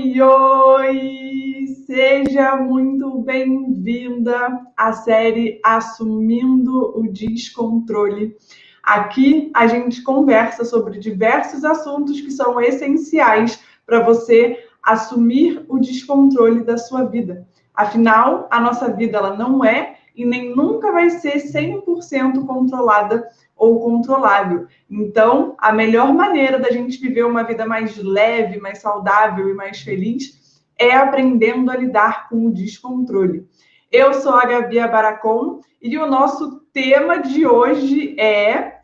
Oi, oi! Seja muito bem-vinda à série Assumindo o Descontrole. Aqui a gente conversa sobre diversos assuntos que são essenciais para você assumir o descontrole da sua vida. Afinal, a nossa vida ela não é e nem nunca vai ser 100% controlada ou controlável. Então, a melhor maneira da gente viver uma vida mais leve, mais saudável e mais feliz é aprendendo a lidar com o descontrole. Eu sou a Gabi Abaracon e o nosso tema de hoje é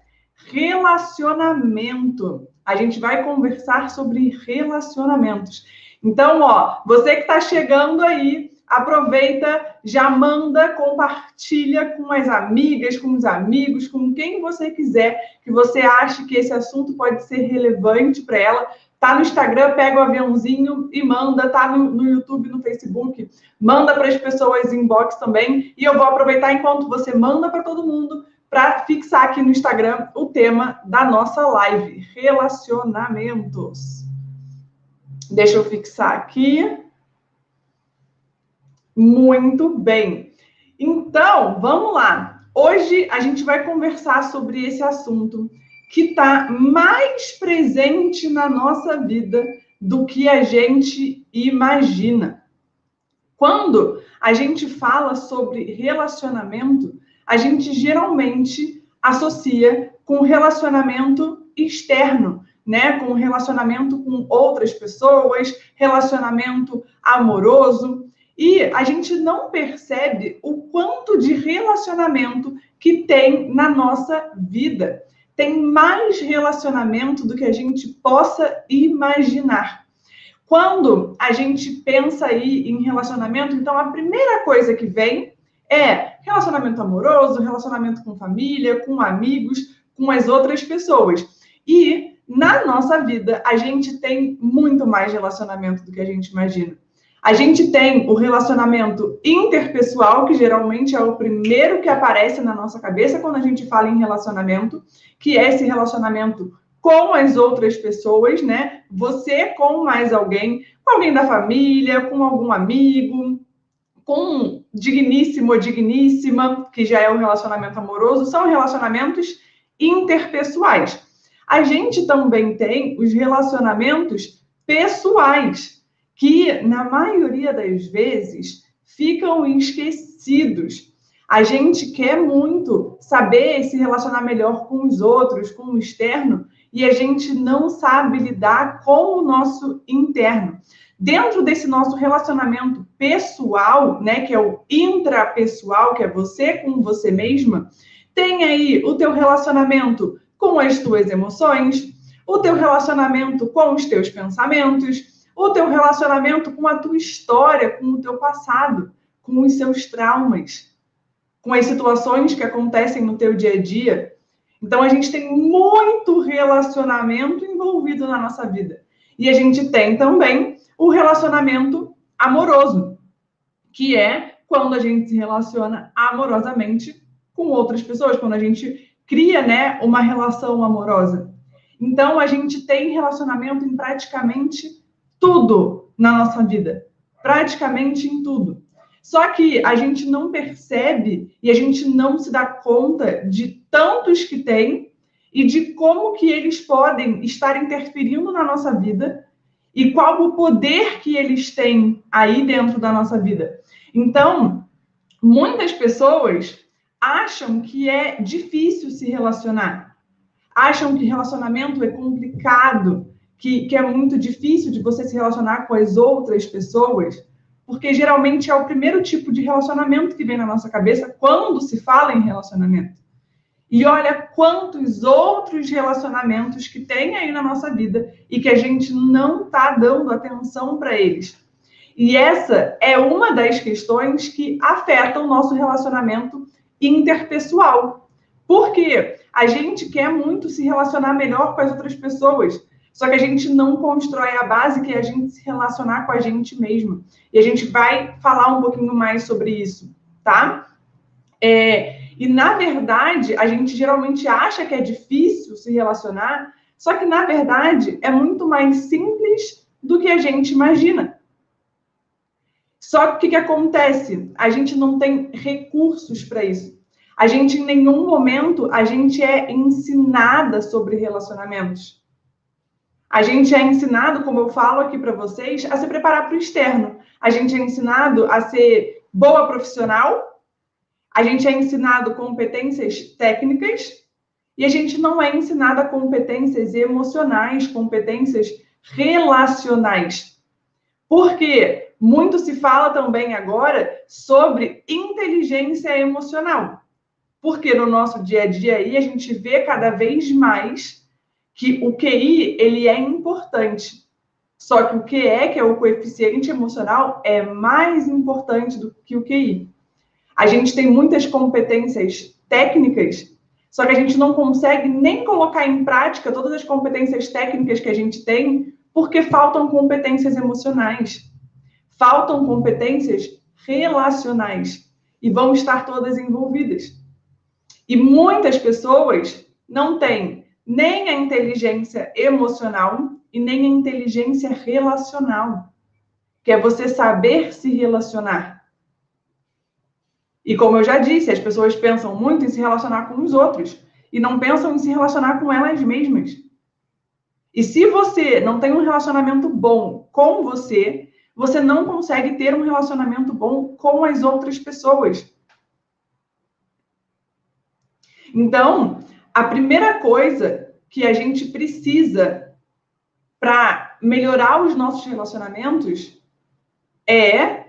relacionamento. A gente vai conversar sobre relacionamentos. Então, você que está chegando aí, aproveita, já manda, compartilha com as amigas, com os amigos, com quem você quiser, que você ache que esse assunto pode ser relevante para ela. Tá no Instagram, pega o aviãozinho e manda, tá no YouTube, no Facebook, manda para as pessoas inbox também. E eu vou aproveitar enquanto você manda para todo mundo, para fixar aqui no Instagram o tema da nossa live, relacionamentos. Deixa eu fixar aqui. Muito bem. Então, vamos lá. Hoje a gente vai conversar sobre esse assunto que está mais presente na nossa vida do que a gente imagina. Quando a gente fala sobre relacionamento, a gente geralmente associa com relacionamento externo, né? Com relacionamento com outras pessoas, relacionamento amoroso. E a gente não percebe o quanto de relacionamento que tem na nossa vida. Tem mais relacionamento do que a gente possa imaginar. Quando a gente pensa aí em relacionamento, então a primeira coisa que vem é relacionamento amoroso, relacionamento com família, com amigos, com as outras pessoas. E na nossa vida, a gente tem muito mais relacionamento do que a gente imagina. A gente tem o relacionamento interpessoal, que geralmente é o primeiro que aparece na nossa cabeça quando a gente fala em relacionamento, que é esse relacionamento com as outras pessoas, né? Você com mais alguém, com alguém da família, com algum amigo, com um digníssimo ou digníssima, que já é um relacionamento amoroso, são relacionamentos interpessoais. A gente também tem os relacionamentos pessoais, que na maioria das vezes ficam esquecidos. A gente quer muito saber se relacionar melhor com os outros, com o externo, e a gente não sabe lidar com o nosso interno. Dentro desse nosso relacionamento pessoal, né, que é o intrapessoal, que é você com você mesma, tem aí o teu relacionamento com as tuas emoções, o teu relacionamento com os teus pensamentos, o teu relacionamento com a tua história, com o teu passado, com os seus traumas, com as situações que acontecem no teu dia a dia. Então, a gente tem muito relacionamento envolvido na nossa vida. E a gente tem também o relacionamento amoroso, que é quando a gente se relaciona amorosamente com outras pessoas, quando a gente cria, né, uma relação amorosa. Então, a gente tem relacionamento em praticamente tudo na nossa vida. Praticamente em tudo. Só que a gente não percebe e a gente não se dá conta de tantos que tem e de como que eles podem estar interferindo na nossa vida e qual o poder que eles têm aí dentro da nossa vida. Então, muitas pessoas acham que é difícil se relacionar, acham que relacionamento é complicado, que é muito difícil de você se relacionar com as outras pessoas, porque geralmente é o primeiro tipo de relacionamento que vem na nossa cabeça quando se fala em relacionamento. E olha quantos outros relacionamentos que tem aí na nossa vida e que a gente não está dando atenção para eles. E essa é uma das questões que afeta o nosso relacionamento interpessoal. Porque a gente quer muito se relacionar melhor com as outras pessoas, só que a gente não constrói a base que é a gente se relacionar com a gente mesmo. E a gente vai falar um pouquinho mais sobre isso, tá? E, na verdade, a gente geralmente acha que é difícil se relacionar, só que, na verdade, é muito mais simples do que a gente imagina. Só que o que acontece? A gente não tem recursos para isso. A gente, em nenhum momento, a gente é ensinada sobre relacionamentos. A gente é ensinado, como eu falo aqui para vocês, a se preparar para o externo. A gente é ensinado a ser boa profissional, a gente é ensinado competências técnicas e a gente não é ensinado a competências emocionais, competências relacionais. Porque muito se fala também agora sobre inteligência emocional. Porque no nosso dia a dia aí a gente vê cada vez mais que o QI, ele é importante. Só que o QE, que é o coeficiente emocional, é mais importante do que o QI. A gente tem muitas competências técnicas, só que a gente não consegue nem colocar em prática todas as competências técnicas que a gente tem, porque faltam competências emocionais, faltam competências relacionais, e vão estar todas envolvidas. E muitas pessoas não têm nem a inteligência emocional e nem a inteligência relacional, que é você saber se relacionar. E como eu já disse, as pessoas pensam muito em se relacionar com os outros e não pensam em se relacionar com elas mesmas. E se você não tem um relacionamento bom com você, você não consegue ter um relacionamento bom com as outras pessoas. Então, a primeira coisa que a gente precisa para melhorar os nossos relacionamentos é...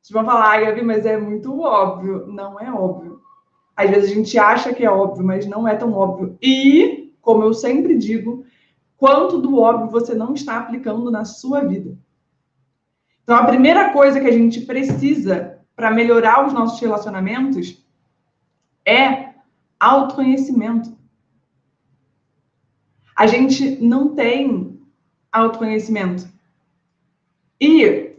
Vocês vão falar, Gabi, mas é muito óbvio. Não é óbvio. Às vezes a gente acha que é óbvio, mas não é tão óbvio. E, como eu sempre digo, quanto do óbvio você não está aplicando na sua vida. Então, a primeira coisa que a gente precisa para melhorar os nossos relacionamentos é autoconhecimento. A gente não tem autoconhecimento. E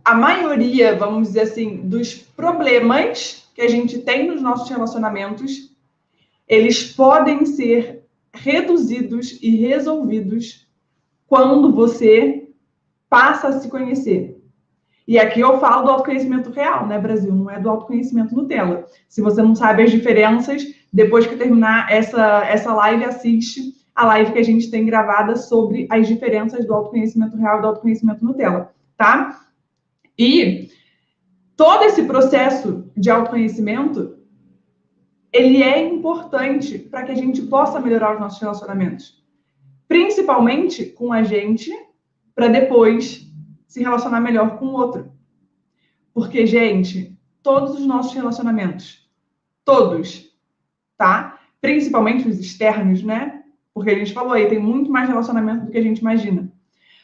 a maioria, vamos dizer assim, dos problemas que a gente tem nos nossos relacionamentos, eles podem ser reduzidos e resolvidos quando você passa a se conhecer. E aqui eu falo do autoconhecimento real, né, Brasil? Não é do autoconhecimento Nutella. Se você não sabe as diferenças, depois que terminar essa live, assiste a live que a gente tem gravada sobre as diferenças do autoconhecimento real e do autoconhecimento Nutella, tá? E todo esse processo de autoconhecimento, ele é importante para que a gente possa melhorar os nossos relacionamentos. Principalmente com a gente, para depois se relacionar melhor com o outro. Porque, gente, todos os nossos relacionamentos, todos, tá? Principalmente os externos, né? Porque a gente falou aí, tem muito mais relacionamento do que a gente imagina.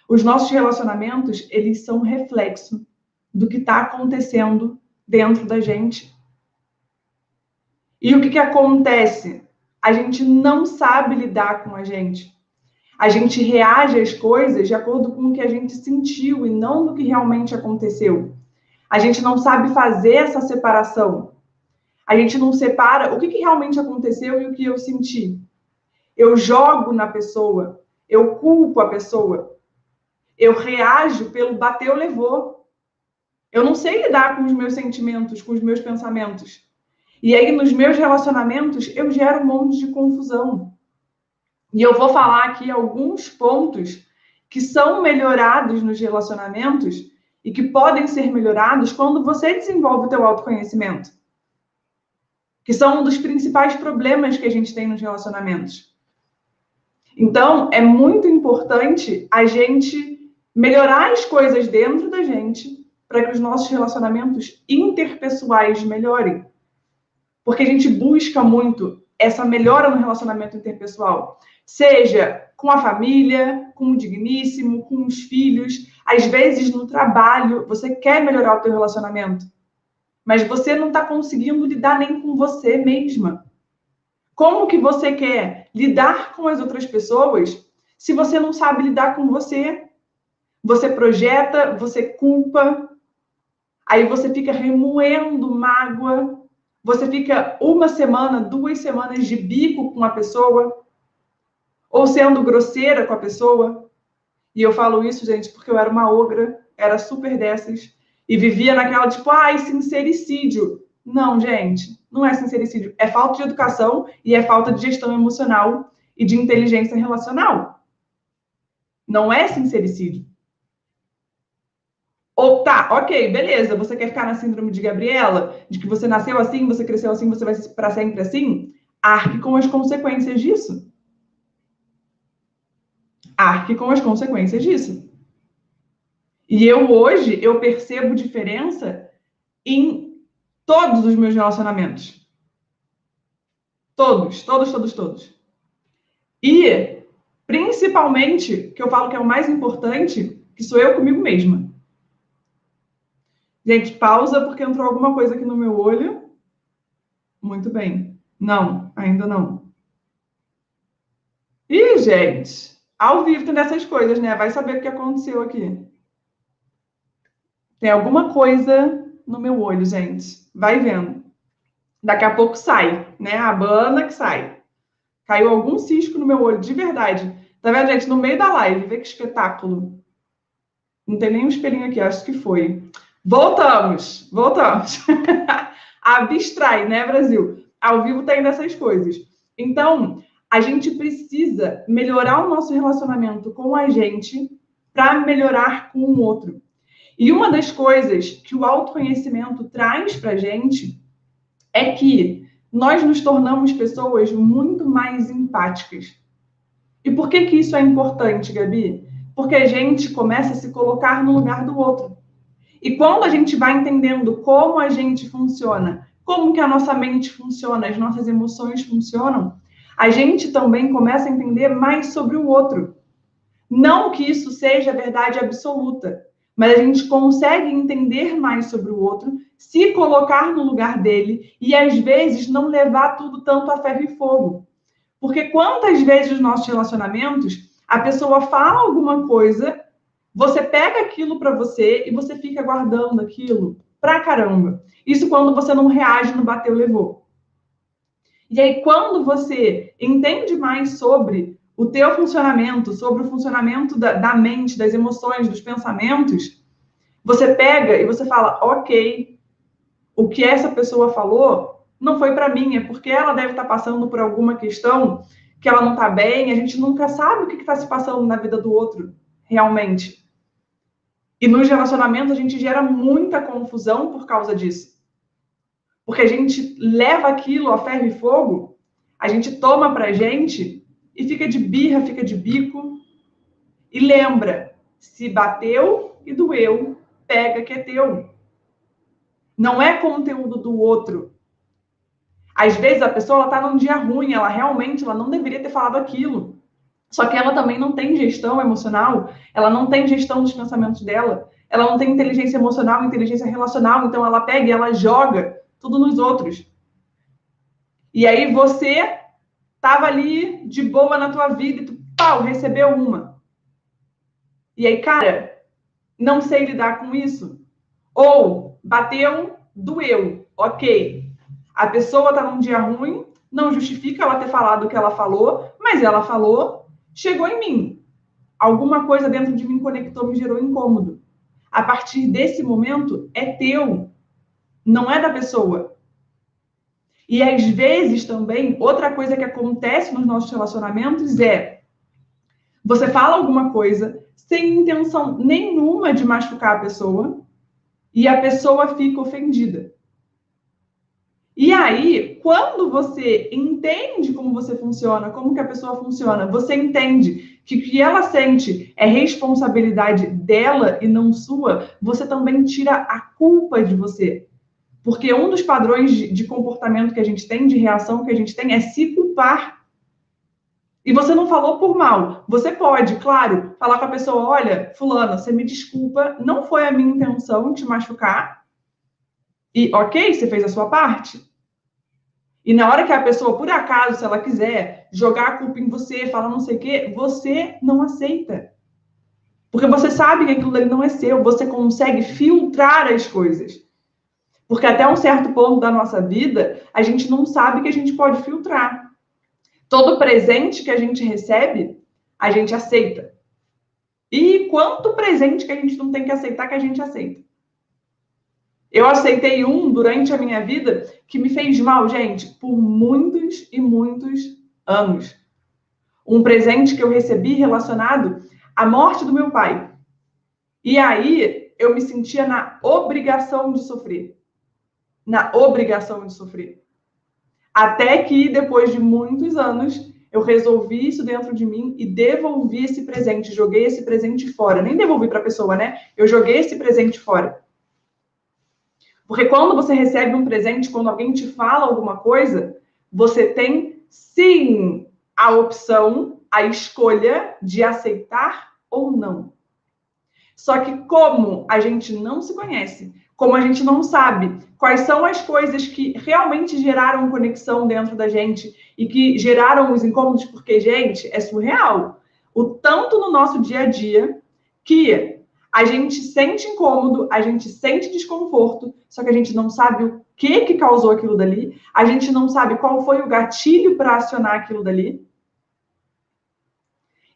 Os nossos relacionamentos, eles são reflexo do que está acontecendo dentro da gente. E o que acontece? A gente não sabe lidar com a gente. A gente reage às coisas de acordo com o que a gente sentiu e não do que realmente aconteceu. A gente não sabe fazer essa separação. A gente não separa o que realmente aconteceu e o que eu senti. Eu jogo na pessoa, eu culpo a pessoa, eu reajo pelo bateu, levou. Eu não sei lidar com os meus sentimentos, com os meus pensamentos. E aí, nos meus relacionamentos, eu gero um monte de confusão. E eu vou falar aqui alguns pontos que são melhorados nos relacionamentos e que podem ser melhorados quando você desenvolve o teu autoconhecimento. Que são um dos principais problemas que a gente tem nos relacionamentos. Então, é muito importante a gente melhorar as coisas dentro da gente para que os nossos relacionamentos interpessoais melhorem. Porque a gente busca muito essa melhora no relacionamento interpessoal. Seja com a família, com o digníssimo, com os filhos. Às vezes, no trabalho, você quer melhorar o teu relacionamento. Mas você não está conseguindo lidar nem com você mesma. Como que você quer lidar com as outras pessoas se você não sabe lidar com você? Você projeta, você culpa, aí você fica remoendo mágoa, você fica 1 semana, 2 semanas de bico com a pessoa, ou sendo grosseira com a pessoa. E eu falo isso, gente, porque eu era uma ogra, era super dessas, e vivia naquela, tipo, ai, sincericídio. Não, gente, não é sincericídio. É falta de educação e é falta de gestão emocional e de inteligência relacional. Não é sincericídio. Ou tá, ok, beleza. Você quer ficar na síndrome de Gabriela? De que você nasceu assim, você cresceu assim, você vai ser para sempre assim? Arque com as consequências disso. Arque com as consequências disso. E hoje, eu percebo diferença em todos os meus relacionamentos. Todos, todos, todos, todos. E, principalmente, que eu falo que é o mais importante, que sou eu comigo mesma. Gente, pausa porque entrou alguma coisa aqui no meu olho. Muito bem. Não, ainda não. Ih, gente, ao vivo tem dessas coisas, né? Vai saber o que aconteceu aqui. Tem alguma coisa no meu olho, gente. Vai vendo. Daqui a pouco sai, né? Abana que sai. Caiu algum cisco no meu olho, de verdade. Tá vendo, gente? No meio da live. Vê que espetáculo. Não tem nenhum espelhinho aqui, acho que foi. Voltamos. Abstrai, né, Brasil? Ao vivo tem dessas coisas. Então, a gente precisa melhorar o nosso relacionamento com a gente para melhorar com o outro. E uma das coisas que o autoconhecimento traz para a gente é que nós nos tornamos pessoas muito mais empáticas. E por que isso é importante, Gabi? Porque a gente começa a se colocar no lugar do outro. E quando a gente vai entendendo como a gente funciona, como que a nossa mente funciona, as nossas emoções funcionam, a gente também começa a entender mais sobre o outro. Não que isso seja verdade absoluta, mas a gente consegue entender mais sobre o outro, se colocar no lugar dele e, às vezes, não levar tudo tanto a ferro e fogo. Porque quantas vezes nos nossos relacionamentos, a pessoa fala alguma coisa, você pega aquilo para você e você fica guardando aquilo pra caramba. Isso quando você não reage no bateu, levou. E aí, quando você entende mais sobre o teu funcionamento, sobre o funcionamento da mente, das emoções, dos pensamentos, você pega e você fala, ok, o que essa pessoa falou não foi para mim, é porque ela deve estar passando por alguma questão que ela não está bem, a gente nunca sabe o que está se passando na vida do outro, realmente. E nos relacionamentos a gente gera muita confusão por causa disso. Porque a gente leva aquilo a ferro e fogo, a gente toma pra gente e fica de birra, fica de bico. E lembra, se bateu e doeu, pega que é teu. Não é conteúdo do outro. Às vezes a pessoa está num dia ruim, ela realmente não deveria ter falado aquilo. Só que ela também não tem gestão emocional, ela não tem gestão dos pensamentos dela, ela não tem inteligência emocional, inteligência relacional, então ela pega e ela joga tudo nos outros. E aí você tava ali de boa na tua vida e tu, pau, recebeu uma. E aí, cara, não sei lidar com isso. Ou bateu, doeu, ok. A pessoa tá num dia ruim, não justifica ela ter falado o que ela falou, mas ela falou, chegou em mim. Alguma coisa dentro de mim conectou, me gerou incômodo. A partir desse momento, é teu, não é da pessoa. E às vezes também, outra coisa que acontece nos nossos relacionamentos é você fala alguma coisa sem intenção nenhuma de machucar a pessoa e a pessoa fica ofendida. E aí, quando você entende como você funciona, como que a pessoa funciona, você entende que o que ela sente é responsabilidade dela e não sua, você também tira a culpa de você. Porque um dos padrões de comportamento que a gente tem, de reação que a gente tem, é se culpar. E você não falou por mal. Você pode, claro, falar com a pessoa, olha, fulana, você me desculpa, não foi a minha intenção te machucar. E, ok, você fez a sua parte. E na hora que a pessoa, por acaso, se ela quiser jogar a culpa em você, falar não sei o quê, você não aceita. Porque você sabe que aquilo ali não é seu, você consegue filtrar as coisas. Porque até um certo ponto da nossa vida, a gente não sabe que a gente pode filtrar. Todo presente que a gente recebe, a gente aceita. E quanto presente que a gente não tem que aceitar que a gente aceita. Eu aceitei um durante a minha vida que me fez mal, gente, por muitos e muitos anos. Um presente que eu recebi relacionado à morte do meu pai. E aí eu me sentia na obrigação de sofrer. Na obrigação de sofrer. Até que, depois de muitos anos, eu resolvi isso dentro de mim e devolvi esse presente. Joguei esse presente fora. Nem devolvi para a pessoa, né? Eu joguei esse presente fora. Porque quando você recebe um presente, quando alguém te fala alguma coisa, você tem, sim, a opção, a escolha de aceitar ou não. Só que como a gente não se conhece, como a gente não sabe quais são as coisas que realmente geraram conexão dentro da gente e que geraram os incômodos, porque, gente, é surreal. O tanto no nosso dia a dia que a gente sente incômodo, a gente sente desconforto, só que a gente não sabe o que causou aquilo dali, a gente não sabe qual foi o gatilho para acionar aquilo dali.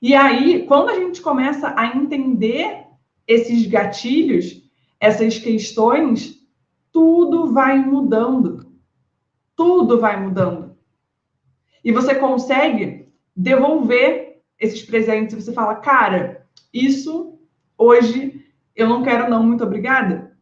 E aí, quando a gente começa a entender esses gatilhos, essas questões, tudo vai mudando. Tudo vai mudando. E você consegue devolver esses presentes. Você fala, cara, isso hoje eu não quero não, muito obrigada.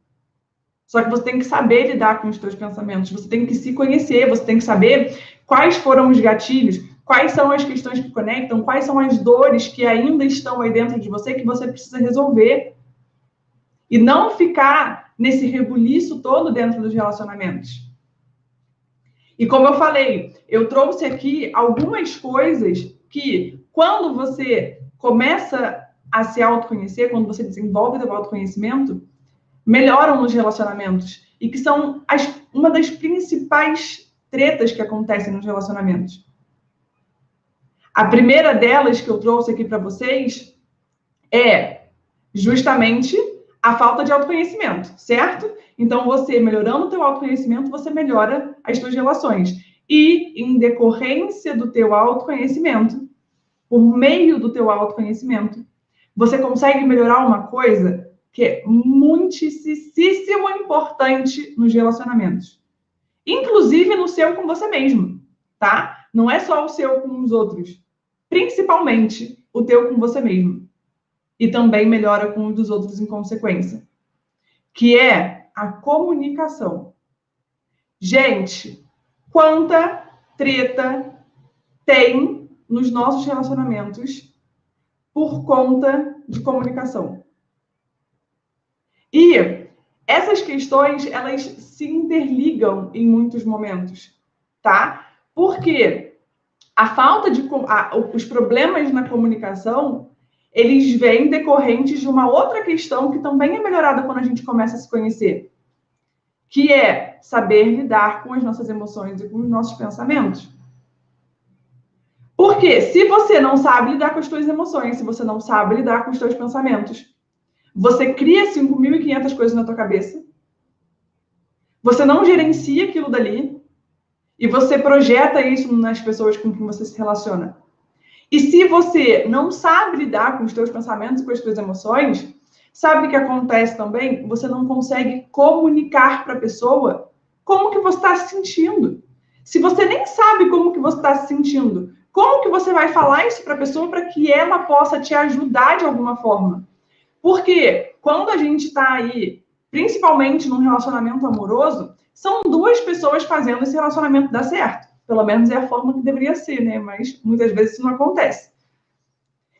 Só que você tem que saber lidar com os seus pensamentos. Você tem que se conhecer, você tem que saber quais foram os gatilhos, quais são as questões que conectam, quais são as dores que ainda estão aí dentro de você que você precisa resolver. E não ficar nesse rebuliço todo dentro dos relacionamentos. E como eu falei, eu trouxe aqui algumas coisas que, quando você começa a se autoconhecer, quando você desenvolve o autoconhecimento, melhoram nos relacionamentos. E que são uma das principais tretas que acontecem nos relacionamentos. A primeira delas que eu trouxe aqui para vocês é justamente a falta de autoconhecimento, certo? Então, você melhorando o teu autoconhecimento, você melhora as tuas relações. E, em decorrência do teu autoconhecimento, por meio do teu autoconhecimento, você consegue melhorar uma coisa que é muitíssimo importante nos relacionamentos. Inclusive no seu com você mesmo, tá? Não é só o seu com os outros. Principalmente o teu com você mesmo. E também melhora com os dos outros em consequência. Que é a comunicação. Gente, quanta treta tem nos nossos relacionamentos por conta de comunicação. E essas questões, elas se interligam em muitos momentos, tá? Porque a falta de... os problemas na comunicação, eles vêm decorrentes de uma outra questão que também é melhorada quando a gente começa a se conhecer, que é saber lidar com as nossas emoções e com os nossos pensamentos. Porque se você não sabe lidar com as suas emoções, se você não sabe lidar com os seus pensamentos, você cria 5.500 coisas na tua cabeça, você não gerencia aquilo dali e você projeta isso nas pessoas com quem você se relaciona. E se você não sabe lidar com os teus pensamentos e com as tuas emoções, sabe o que acontece também? Você não consegue comunicar para a pessoa como que você está se sentindo. Se você nem sabe como que você está se sentindo, como que você vai falar isso para a pessoa para que ela possa te ajudar de alguma forma? Porque quando a gente está aí, principalmente num relacionamento amoroso, são duas pessoas fazendo esse relacionamento dar certo. Pelo menos é a forma que deveria ser, né? Mas muitas vezes isso não acontece.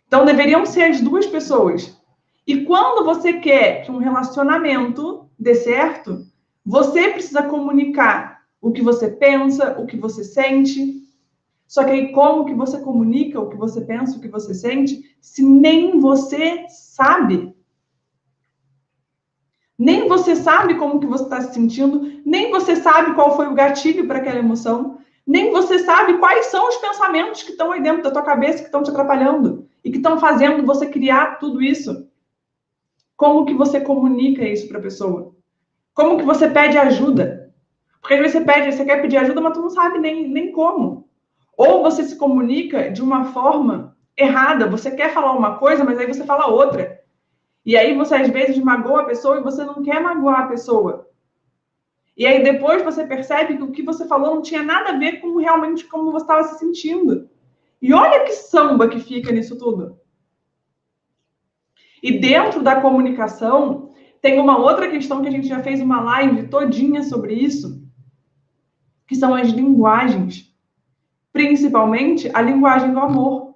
Então, deveriam ser as duas pessoas. E quando você quer que um relacionamento dê certo, você precisa comunicar o que você pensa, o que você sente. Só que aí, como que você comunica o que você pensa, o que você sente, se nem você sabe? Nem você sabe como que você está se sentindo, nem você sabe qual foi o gatilho para aquela emoção, nem você sabe quais são os pensamentos que estão aí dentro da tua cabeça, que estão te atrapalhando e que estão fazendo você criar tudo isso. Como que você comunica isso para a pessoa? Como que você pede ajuda? Porque às vezes você quer pedir ajuda, mas tu não sabe nem como. Ou você se comunica de uma forma errada. Você quer falar uma coisa, mas aí você fala outra. E aí você, às vezes, magoa a pessoa e você não quer magoar a pessoa. E aí depois você percebe que o que você falou não tinha nada a ver com realmente como você estava se sentindo. E olha que samba que fica nisso tudo. E dentro da comunicação, tem uma outra questão que a gente já fez uma live todinha sobre isso, que são as linguagens. Principalmente a linguagem do amor.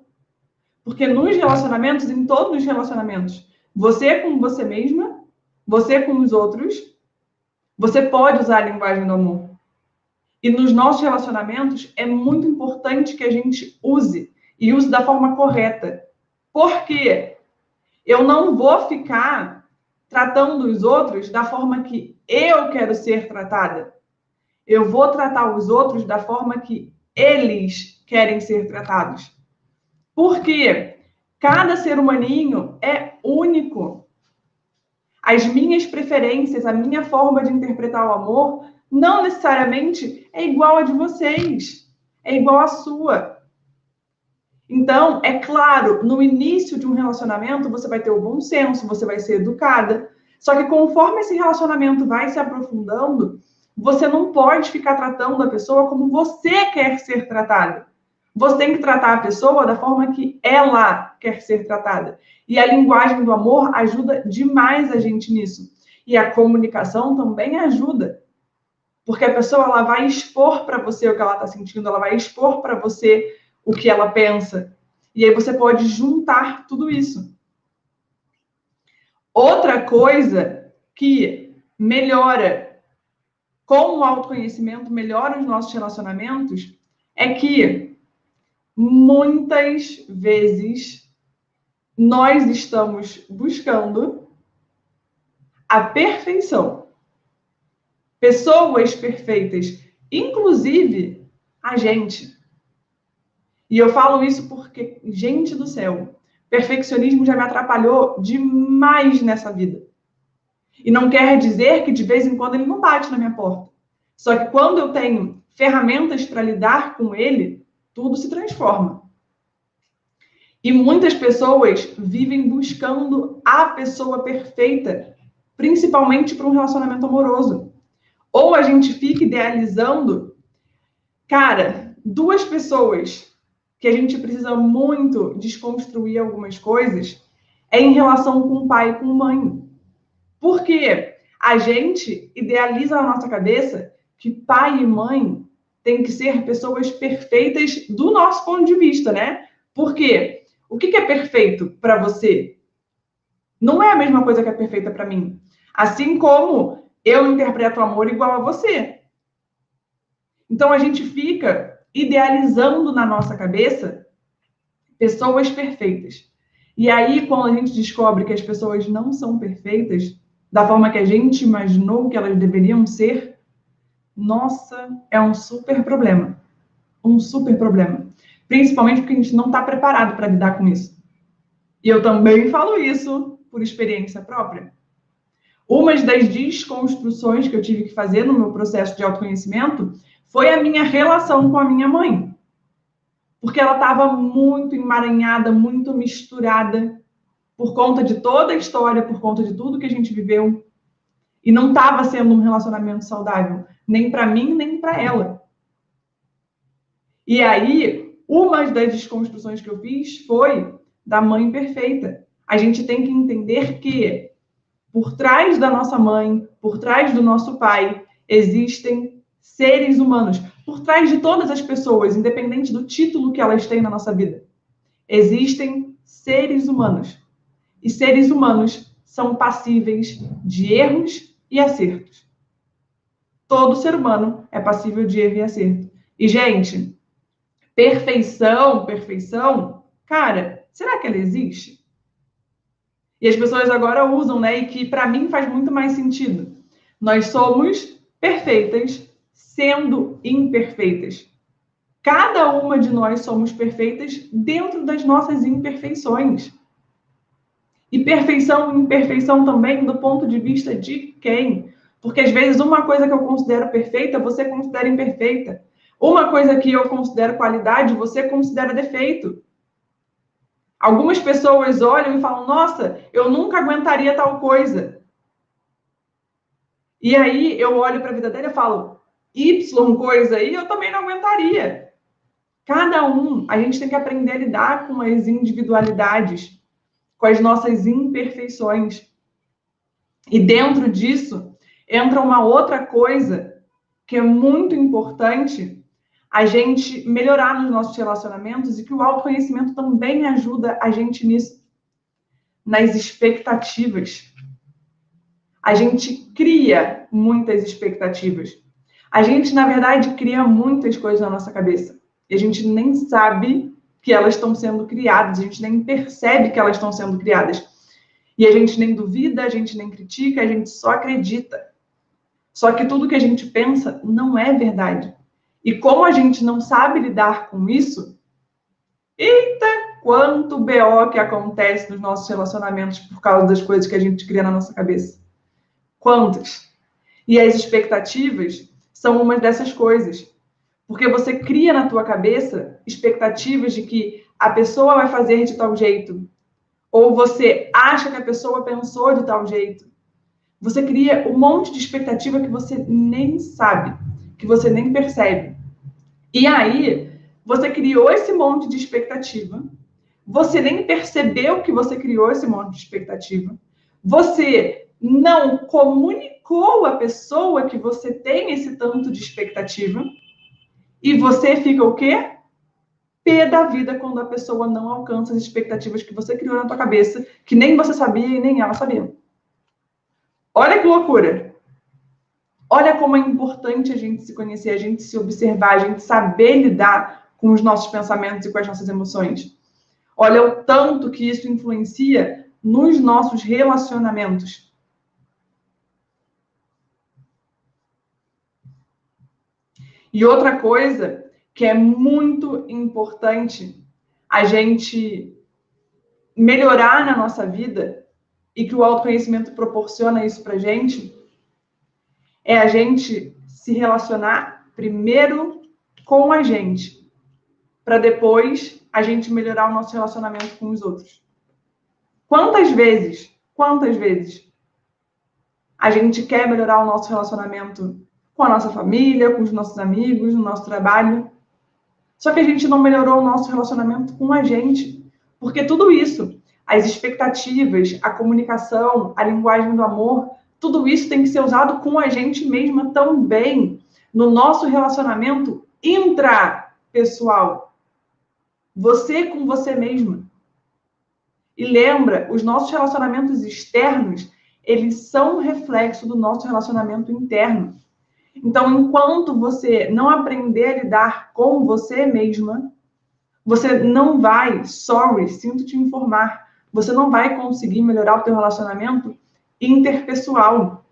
Porque nos relacionamentos, em todos os relacionamentos, você com você mesma, você com os outros, você pode usar a linguagem do amor. E nos nossos relacionamentos, é muito importante que a gente use, e use da forma correta. Por quê? Eu não vou ficar tratando os outros da forma que eu quero ser tratada. Eu vou tratar os outros da forma que eles querem ser tratados. Porque cada ser humaninho é único. As minhas preferências, a minha forma de interpretar o amor, não necessariamente é igual a de vocês. É igual à sua. Então, é claro, no início de um relacionamento, você vai ter o bom senso, você vai ser educada. Só que conforme esse relacionamento vai se aprofundando, você não pode ficar tratando a pessoa como você quer ser tratada. Você tem que tratar a pessoa da forma que ela quer ser tratada. E a linguagem do amor ajuda demais a gente nisso. E a comunicação também ajuda. Porque a pessoa ela vai expor para você o que ela está sentindo, ela vai expor para você o que ela pensa. E aí você pode juntar tudo isso. Outra coisa que melhora com o autoconhecimento, melhora os nossos relacionamentos, é que muitas vezes nós estamos buscando a perfeição. Pessoas perfeitas, inclusive a gente. E eu falo isso porque, gente do céu, perfeccionismo já me atrapalhou demais nessa vida. E não quer dizer que de vez em quando ele não bate na minha porta. Só que quando eu tenho ferramentas para lidar com ele, tudo se transforma. E muitas pessoas vivem buscando a pessoa perfeita, principalmente para um relacionamento amoroso. Ou a gente fica idealizando, cara, duas pessoas que a gente precisa muito desconstruir algumas coisas é em relação com pai e com mãe. Porque a gente idealiza na nossa cabeça que pai e mãe têm que ser pessoas perfeitas do nosso ponto de vista, né? Porque o que é perfeito para você não é a mesma coisa que é perfeita para mim. Assim como eu interpreto o amor igual a você. Então a gente fica idealizando na nossa cabeça pessoas perfeitas. E aí, quando a gente descobre que as pessoas não são perfeitas da forma que a gente imaginou que elas deveriam ser, nossa, é um super problema. Um super problema. Principalmente porque a gente não está preparado para lidar com isso. E eu também falo isso por experiência própria. Uma das desconstruções que eu tive que fazer no meu processo de autoconhecimento foi a minha relação com a minha mãe. Porque ela estava muito emaranhada, muito misturada, por conta de toda a história, por conta de tudo que a gente viveu. E não estava sendo um relacionamento saudável, nem para mim, nem para ela. E aí, uma das desconstruções que eu fiz foi da mãe perfeita. A gente tem que entender que, por trás da nossa mãe, por trás do nosso pai, existem seres humanos. Por trás de todas as pessoas, independente do título que elas têm na nossa vida, existem seres humanos. E seres humanos são passíveis de erros e acertos. Todo ser humano é passível de erro e acerto. E, gente, perfeição, cara, será que ela existe? E as pessoas agora usam, né? E que para mim faz muito mais sentido. Nós somos perfeitas sendo imperfeitas. Cada uma de nós somos perfeitas dentro das nossas imperfeições. E perfeição e imperfeição também do ponto de vista de quem? Porque às vezes uma coisa que eu considero perfeita, você considera imperfeita. Uma coisa que eu considero qualidade, você considera defeito. Algumas pessoas olham e falam, nossa, eu nunca aguentaria tal coisa. E aí eu olho para a vida dela e falo, Y coisa aí eu também não aguentaria. Cada um, a gente tem que aprender a lidar com as individualidades, com as nossas imperfeições. E dentro disso, entra uma outra coisa que é muito importante a gente melhorar nos nossos relacionamentos e que o autoconhecimento também ajuda a gente nisso, nas expectativas. A gente cria muitas expectativas. A gente, na verdade, cria muitas coisas na nossa cabeça. E a gente nem sabe que elas estão sendo criadas, a gente nem percebe que elas estão sendo criadas. E a gente nem duvida, a gente nem critica, a gente só acredita. Só que tudo que a gente pensa não é verdade. E como a gente não sabe lidar com isso, eita, quanto BO que acontece nos nossos relacionamentos por causa das coisas que a gente cria na nossa cabeça. Quantas? E as expectativas são uma dessas coisas. Porque você cria na tua cabeça expectativas de que a pessoa vai fazer de tal jeito. Ou você acha que a pessoa pensou de tal jeito. Você cria um monte de expectativa que você nem sabe, que você nem percebe. E aí, você criou esse monte de expectativa, você nem percebeu que você criou esse monte de expectativa, você não comunicou à pessoa que você tem esse tanto de expectativa, e você fica o quê? Pé da vida quando a pessoa não alcança as expectativas que você criou na tua cabeça, que nem você sabia e nem ela sabia. Olha que loucura! Olha como é importante a gente se conhecer, a gente se observar, a gente saber lidar com os nossos pensamentos e com as nossas emoções. Olha o tanto que isso influencia nos nossos relacionamentos. E outra coisa que é muito importante a gente melhorar na nossa vida e que o autoconhecimento proporciona isso pra gente é a gente se relacionar primeiro com a gente, para depois a gente melhorar o nosso relacionamento com os outros. Quantas vezes a gente quer melhorar o nosso relacionamento com a nossa família, com os nossos amigos, no nosso trabalho, só que a gente não melhorou o nosso relacionamento com a gente, porque tudo isso, as expectativas, a comunicação, a linguagem do amor, tudo isso tem que ser usado com a gente mesma também, no nosso relacionamento intrapessoal. Você com você mesma. E lembra, os nossos relacionamentos externos, eles são um reflexo do nosso relacionamento interno. Então, enquanto você não aprender a lidar com você mesma, você não vai, sinto te informar, você não vai conseguir melhorar o teu relacionamento interpessoal.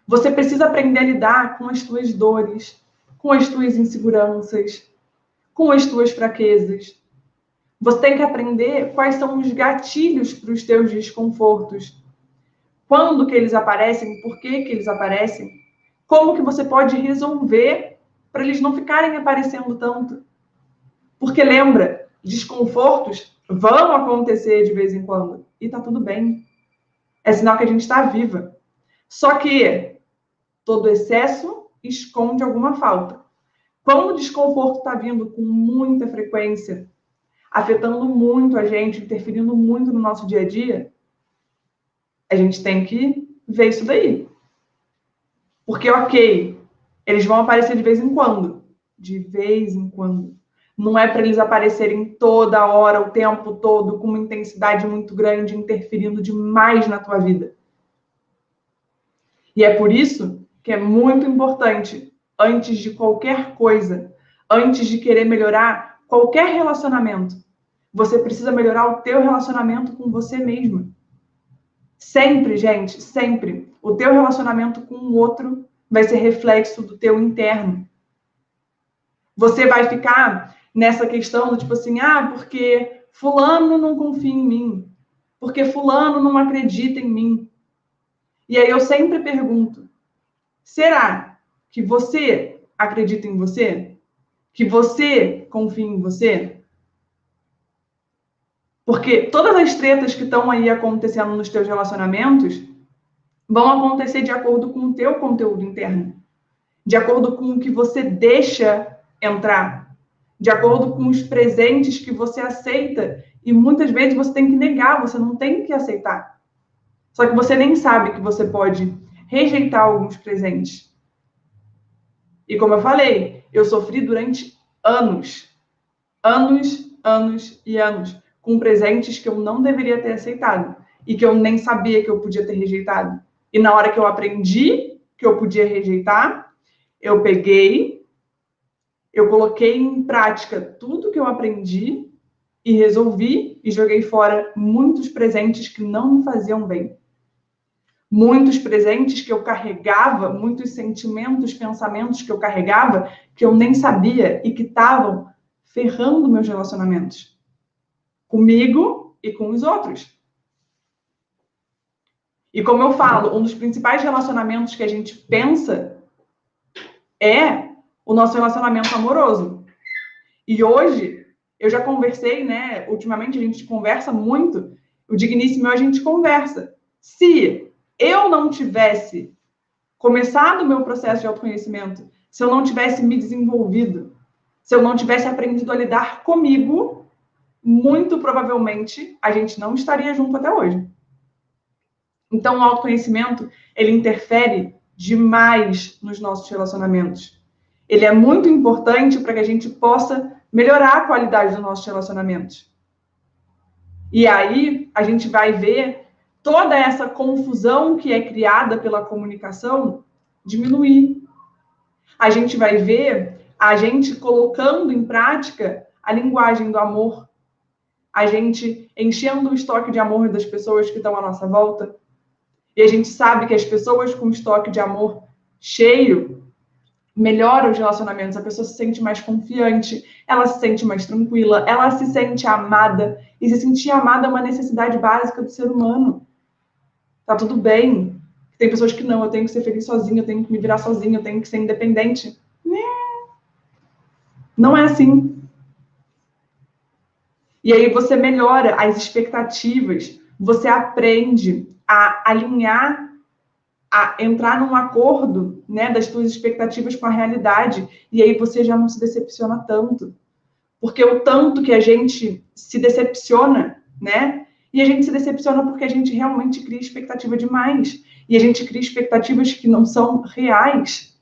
Você precisa aprender a lidar com as tuas dores, com as tuas inseguranças, com as tuas fraquezas. Você tem que aprender quais são os gatilhos para os teus desconfortos. Quando que eles aparecem, por que que eles aparecem, como que você pode resolver para eles não ficarem aparecendo tanto. Porque lembra, desconfortos vão acontecer de vez em quando. E tá tudo bem. É sinal que a gente está viva. Só que todo excesso esconde alguma falta. Quando o desconforto está vindo com muita frequência, afetando muito a gente, interferindo muito no nosso dia a dia, a gente tem que ver isso daí. Porque, ok, eles vão aparecer de vez em quando. De vez em quando. Não é para eles aparecerem toda hora, o tempo todo, com uma intensidade muito grande, interferindo demais na tua vida. E é por isso que é muito importante, antes de qualquer coisa, antes de querer melhorar qualquer relacionamento, você precisa melhorar o teu relacionamento com você mesma. Sempre, gente, sempre. O teu relacionamento com o outro vai ser reflexo do teu interno. Você vai ficar nessa questão do tipo assim, porque fulano não confia em mim, porque fulano não acredita em mim. E aí eu sempre pergunto, será que você acredita em você? Que você confia em você? Porque todas as tretas que estão aí acontecendo nos teus relacionamentos vão acontecer de acordo com o teu conteúdo interno, de acordo com o que você deixa entrar, de acordo com os presentes que você aceita. E muitas vezes você tem que negar, você não tem que aceitar. Só que você nem sabe que você pode rejeitar alguns presentes. E como eu falei, eu sofri durante anos, com presentes que eu não deveria ter aceitado e que eu nem sabia que eu podia ter rejeitado. E na hora que eu aprendi que eu podia rejeitar, eu peguei, eu coloquei em prática tudo que eu aprendi e resolvi e joguei fora muitos presentes que não me faziam bem. Muitos presentes que eu carregava, muitos sentimentos, pensamentos que eu carregava, que eu nem sabia e que estavam ferrando meus relacionamentos. Comigo e com os outros. E como eu falo, um dos principais relacionamentos que a gente pensa é o nosso relacionamento amoroso. E hoje, eu já conversei, né? Ultimamente a gente conversa muito. O Digníssimo e eu, a gente conversa. Se eu não tivesse começado o meu processo de autoconhecimento, se eu não tivesse me desenvolvido, se eu não tivesse aprendido a lidar comigo, muito provavelmente a gente não estaria junto até hoje. Então, o autoconhecimento, ele interfere demais nos nossos relacionamentos. Ele é muito importante para que a gente possa melhorar a qualidade dos nossos relacionamentos. E aí, a gente vai ver toda essa confusão que é criada pela comunicação diminuir. A gente vai ver a gente colocando em prática a linguagem do amor, a gente enchendo o estoque de amor das pessoas que estão à nossa volta. E a gente sabe que as pessoas com estoque de amor cheio melhoram os relacionamentos. A pessoa se sente mais confiante, ela se sente mais tranquila, ela se sente amada. E se sentir amada é uma necessidade básica do ser humano. Tá tudo bem. Tem pessoas que não, eu tenho que ser feliz sozinha, eu tenho que me virar sozinha, eu tenho que ser independente. Não é assim. E aí você melhora as expectativas, você aprende a alinhar, a entrar num acordo, né, das suas expectativas com a realidade, e aí você já não se decepciona tanto. Porque o tanto que a gente se decepciona, né? E a gente se decepciona porque a gente realmente cria expectativa demais. E a gente cria expectativas que não são reais.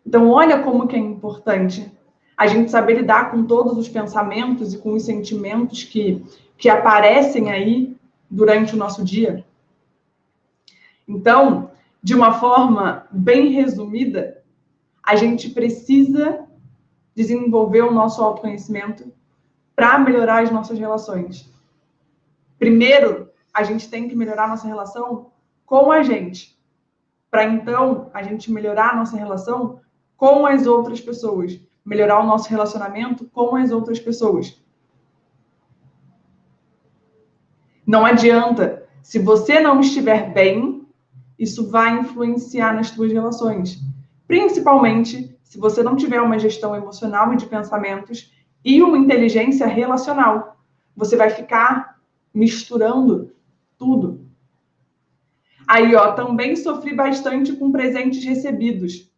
Então, olha como que é importante a gente saber lidar com todos os pensamentos e com os sentimentos que aparecem aí durante o nosso dia. Então, de uma forma bem resumida, a gente precisa desenvolver o nosso autoconhecimento para melhorar as nossas relações. Primeiro, a gente tem que melhorar a nossa relação com a gente, para então a gente melhorar a nossa relação com as outras pessoas, melhorar o nosso relacionamento com as outras pessoas. Não adianta, se você não estiver bem, isso vai influenciar nas suas relações. Principalmente se você não tiver uma gestão emocional e de pensamentos e uma inteligência relacional. Você vai ficar misturando tudo. Aí, ó, também sofri bastante com presentes recebidos.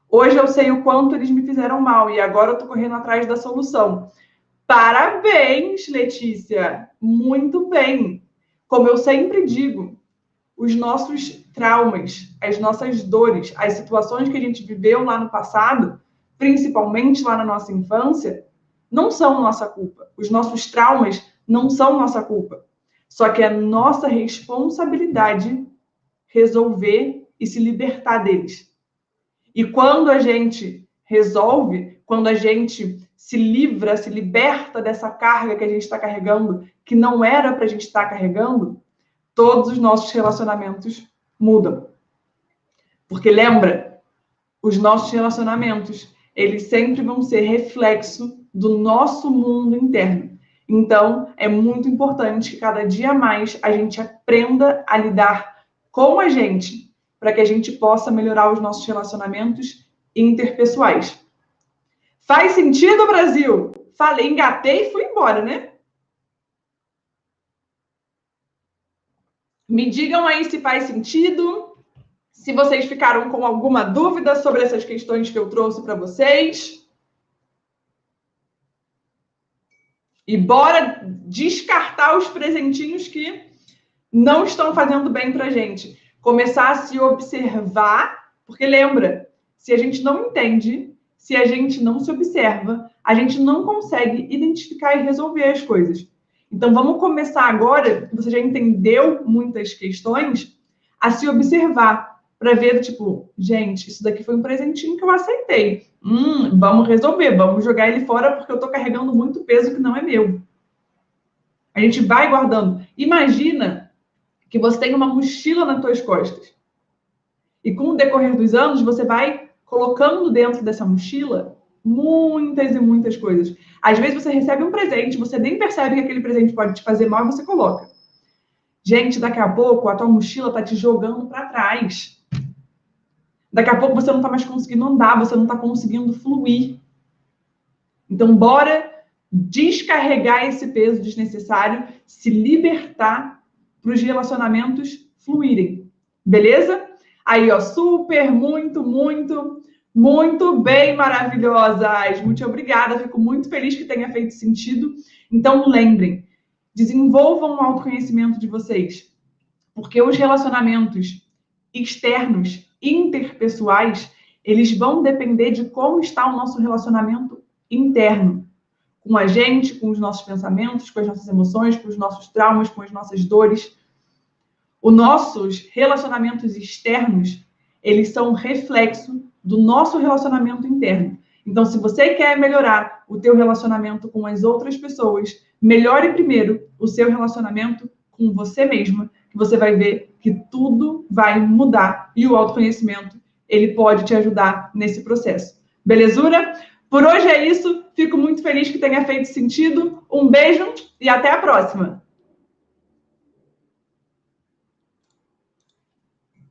Hoje eu sei o quanto eles me fizeram mal e agora eu tô correndo atrás da solução. Parabéns, Letícia! Muito bem! Como eu sempre digo, os nossos traumas, as nossas dores, as situações que a gente viveu lá no passado, principalmente lá na nossa infância, não são nossa culpa. Os nossos traumas não são nossa culpa. Só que é nossa responsabilidade resolver e se libertar deles. E quando a gente resolve, quando a gente se livra, se liberta dessa carga que a gente está carregando, que não era para a gente estar carregando, todos os nossos relacionamentos mudam. Porque lembra, os nossos relacionamentos, eles sempre vão ser reflexo do nosso mundo interno. Então, é muito importante que cada dia mais a gente aprenda a lidar com a gente, para que a gente possa melhorar os nossos relacionamentos interpessoais. Faz sentido, Brasil? Falei, engatei e fui embora, né? Me digam aí se faz sentido, se vocês ficaram com alguma dúvida sobre essas questões que eu trouxe para vocês. E bora descartar os presentinhos que não estão fazendo bem para a gente. Começar a se observar, porque lembra, se a gente não entende, se a gente não se observa, a gente não consegue identificar e resolver as coisas. Então, vamos começar agora, você já entendeu muitas questões, a se observar, para ver, tipo, gente, isso daqui foi um presentinho que eu aceitei. Vamos resolver, vamos jogar ele fora porque eu estou carregando muito peso que não é meu. A gente vai guardando. Imagina que você tem uma mochila nas suas costas. E com o decorrer dos anos, você vai colocando dentro dessa mochila muitas e muitas coisas. Às vezes você recebe um presente, você nem percebe que aquele presente pode te fazer mal e você coloca. Gente, daqui a pouco a tua mochila está te jogando para trás. Daqui a pouco você não está mais conseguindo andar, você não está conseguindo fluir. Então, bora descarregar esse peso desnecessário, se libertar para os relacionamentos fluírem. Beleza? Aí, ó, super, muito bem, maravilhosas. Muito obrigada, fico muito feliz que tenha feito sentido. Então, lembrem, desenvolvam o autoconhecimento de vocês, porque os relacionamentos externos, interpessoais, eles vão depender de como está o nosso relacionamento interno, com a gente, com os nossos pensamentos, com as nossas emoções, com os nossos traumas, com as nossas dores. Os nossos relacionamentos externos, eles são um reflexo do nosso relacionamento interno. Então, se você quer melhorar o teu relacionamento com as outras pessoas, melhore primeiro o seu relacionamento com você mesma, que você vai ver que tudo vai mudar e o autoconhecimento, ele pode te ajudar nesse processo. Belezura? Por hoje é isso. Fico muito feliz que tenha feito sentido. Um beijo e até a próxima!